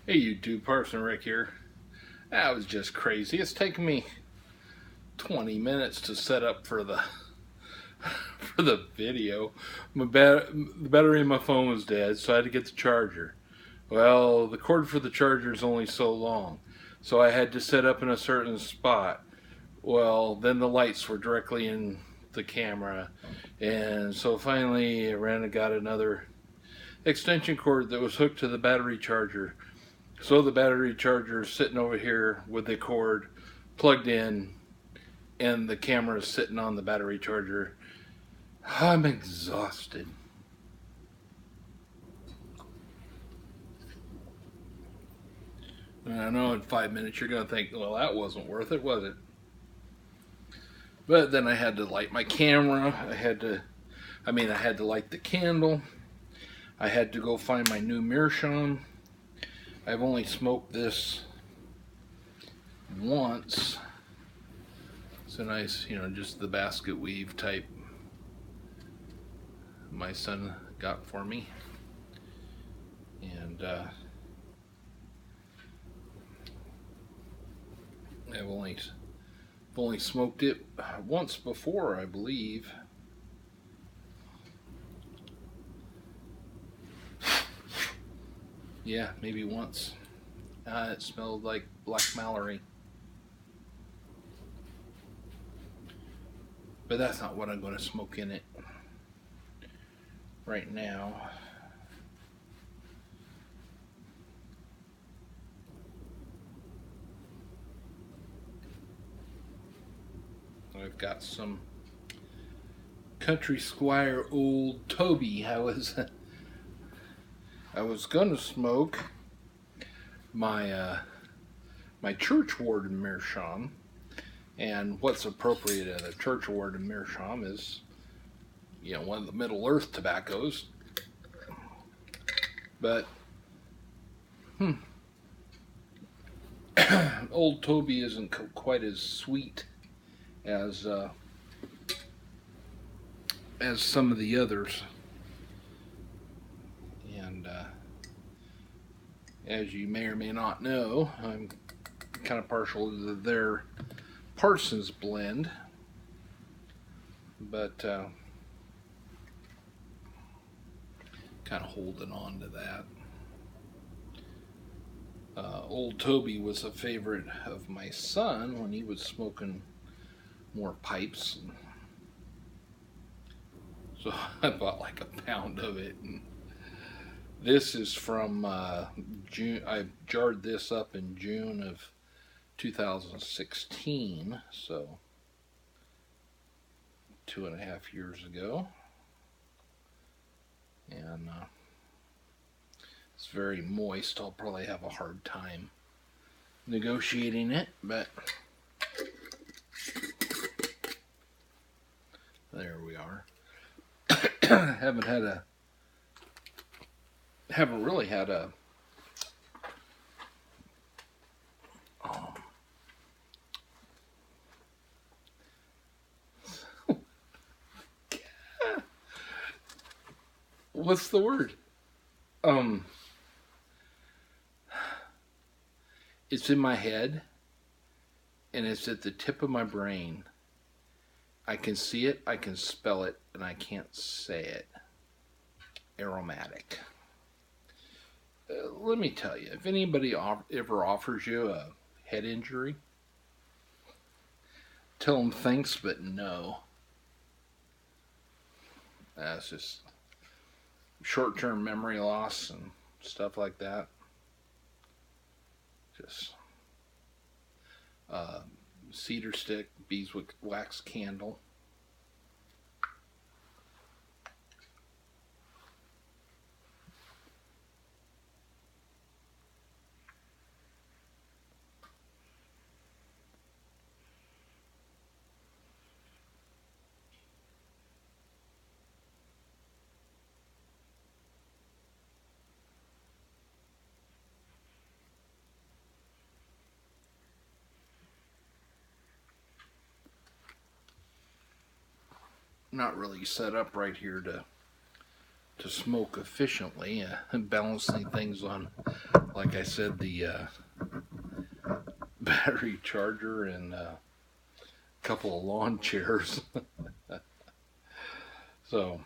Hey YouTube, Parson Rick here. That was just crazy. It's taken me 20 minutes to set up for the for the video. The battery in my phone was dead, so I had to get the charger. Well, the cord for the charger is only so long, so I had to set up in a certain spot. Well, then the lights were directly in the camera, and so finally I ran and got another extension cord that was hooked to the battery charger. So the battery charger is sitting over here with the cord plugged in, and the camera is sitting on the battery charger. I'm exhausted. And I know in 5 minutes you're going to think, well, that wasn't worth it, was it? But then I had to light my camera. I had to light the candle. I had to go find my new meerschaum. I've only smoked this once. It's a nice, just the basket weave type my son got for me. And I've only smoked it once before, I believe. Yeah, maybe once. It smelled like black Mallory. But that's not what I'm going to smoke in it right now. I've got some Country Squire Old Toby. I was going to smoke my my church warden meerschaum, and what's appropriate at a church warden meerschaum is, one of the Middle Earth tobaccos. But Old Toby isn't quite as sweet as some of the others. And as you may or may not know, I'm kind of partial to their Parsons blend, but kind of holding on to that. Old Toby was a favorite of my son when he was smoking more pipes, so I bought like a pound of it. And this is from June. I jarred this up in June of 2016, so 2.5 years ago. And it's very moist. I'll probably have a hard time negotiating it, but there we are. haven't really had a what's the word? It's in my head, and it's at the tip of my brain. I can see it, I can spell it, and I can't say it. Aromatic. Let me tell you, if anybody ever offers you a head injury, tell them thanks, but no. That's just short-term memory loss and stuff like that. Just cedar stick, beeswax candle. Not really set up right here to to smoke efficiently, and balancing things on, like I said, the battery charger and a couple of lawn chairs. So,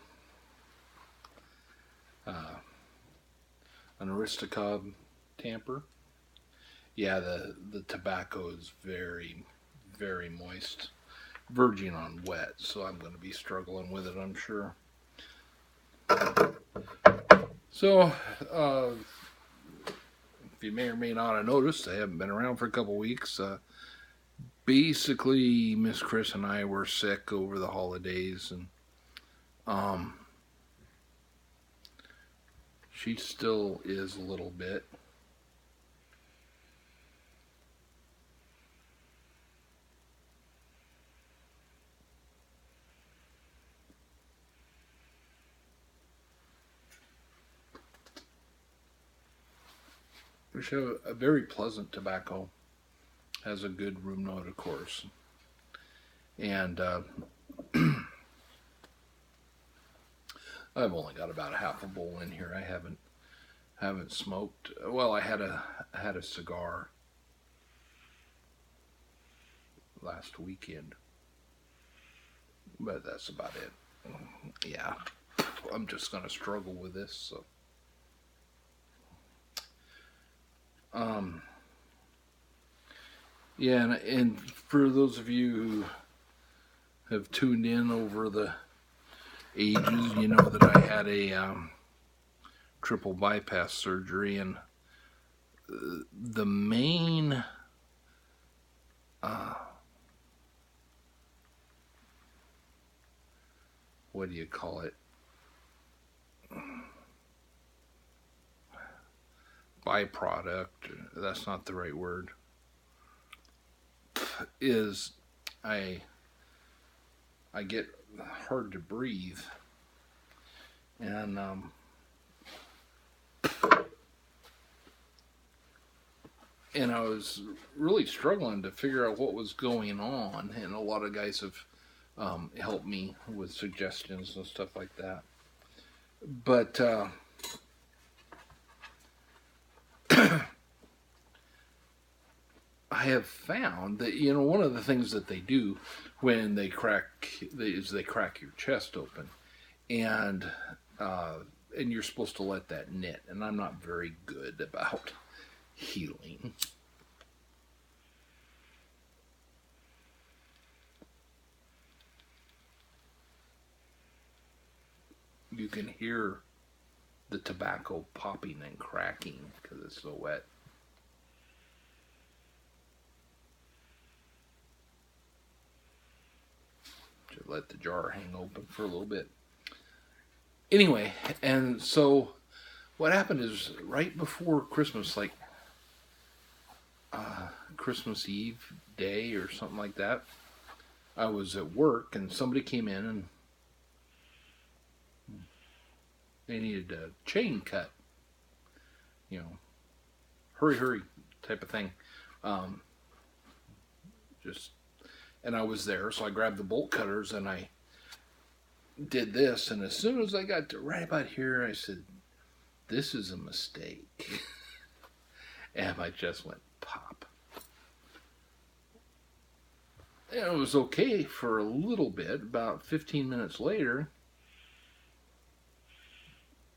an Aristocob tamper. Yeah, the tobacco is very, very moist, verging on wet, so I'm going to be struggling with it, I'm sure. So, if you may or may not have noticed, I haven't been around for a couple weeks. Basically, Miss Chris and I were sick over the holidays, and she still is a little bit. Which have a very pleasant tobacco. Has a good room note, of course. And I've only got about half a bowl in here. I haven't smoked. Well, I had a cigar last weekend, but that's about it. Yeah, I'm just gonna struggle with this. So, yeah, and for those of you who have tuned in over the ages, you know that I had a triple bypass surgery, and the main what do you call it? Byproduct, that's not the right word, is I get hard to breathe, and I was really struggling to figure out what was going on, and a lot of guys have helped me with suggestions and stuff like that. But I have found that, you know, one of the things that they do when they crack your chest open, and you're supposed to let that knit, and I'm not very good about healing. You can hear the tobacco popping and cracking because it's so wet. Just let the jar hang open for a little bit. Anyway, and so what happened is right before Christmas, like Christmas Eve day or something like that, I was at work and somebody came in and they needed a chain cut, you know, hurry type of thing. And I was there, so I grabbed the bolt cutters and I did this, and as soon as I got to right about here, I said, this is a mistake. And my chest went pop. And it was okay for a little bit. About 15 minutes later,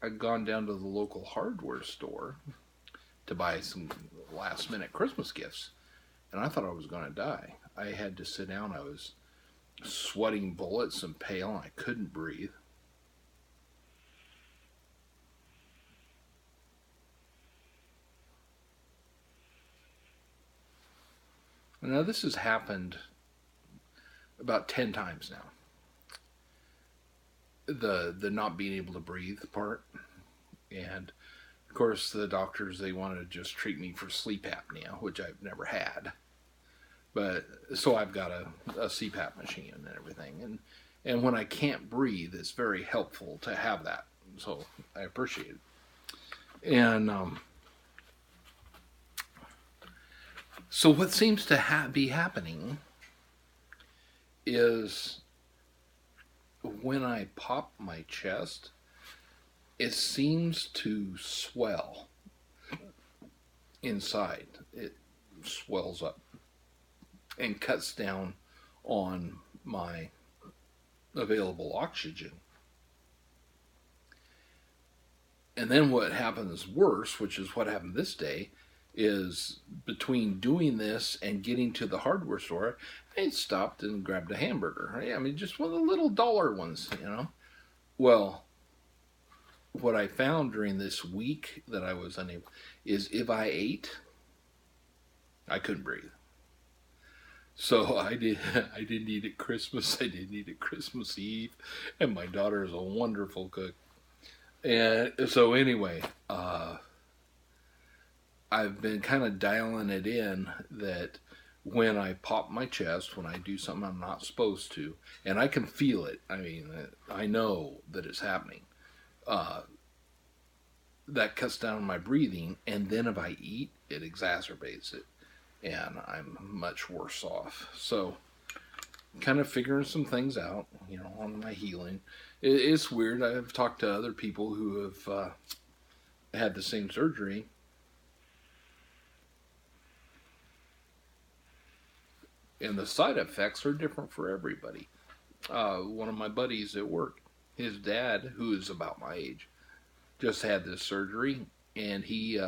I'd gone down to the local hardware store to buy some last minute Christmas gifts, and I thought I was going to die. I had to sit down. I was sweating bullets and pale, and I couldn't breathe. Now this has happened about 10 times now. The not being able to breathe part, and of course the doctors, they wanted to just treat me for sleep apnea, which I've never had. But so I've got a CPAP machine and everything, and when I can't breathe, it's very helpful to have that. So I appreciate it. And so what seems to be happening is when I pop my chest, it seems to swell inside. It swells up and cuts down on my available oxygen. And then what happens worse, which is what happened this day, is between doing this and getting to the hardware store, I stopped and grabbed a hamburger. I mean, just one of the little dollar ones, you know. Well, what I found during this week that I was unable is if I ate, I couldn't breathe. So I didn't eat at Christmas. I didn't eat at Christmas Eve, and my daughter is a wonderful cook. And so anyway, I've been kind of dialing it in that when I pop my chest, when I do something I'm not supposed to, and I can feel it. I mean, I know that it's happening. That cuts down on my breathing, and then if I eat, it exacerbates it, and I'm much worse off. So, kind of figuring some things out, you know, on my healing. It's weird. I've talked to other people who have had the same surgery, and the side effects are different for everybody. One of my buddies at work, his dad, who is about my age, just had this surgery, and he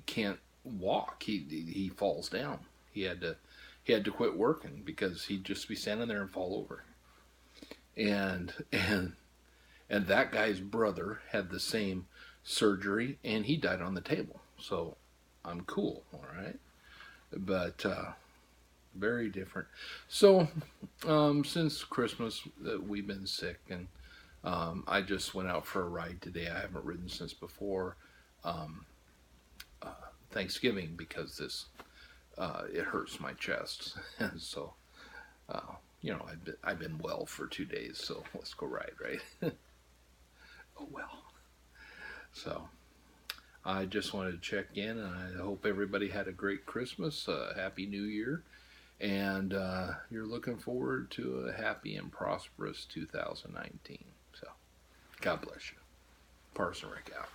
can't walk. He falls down. He had to quit working because he'd just be standing there and fall over. And that guy's brother had the same surgery, and he died on the table. So I'm cool, all right. But very different. So since Christmas, we've been sick, and I just went out for a ride today. I haven't ridden since before Thanksgiving because this it hurts my chest, and so you know, I've been well for 2 days, so let's go ride, right? Oh well. So I just wanted to check in, and I hope everybody had a great Christmas, Happy New Year, and you're looking forward to a happy and prosperous 2019. So God bless you. Parson Rick out.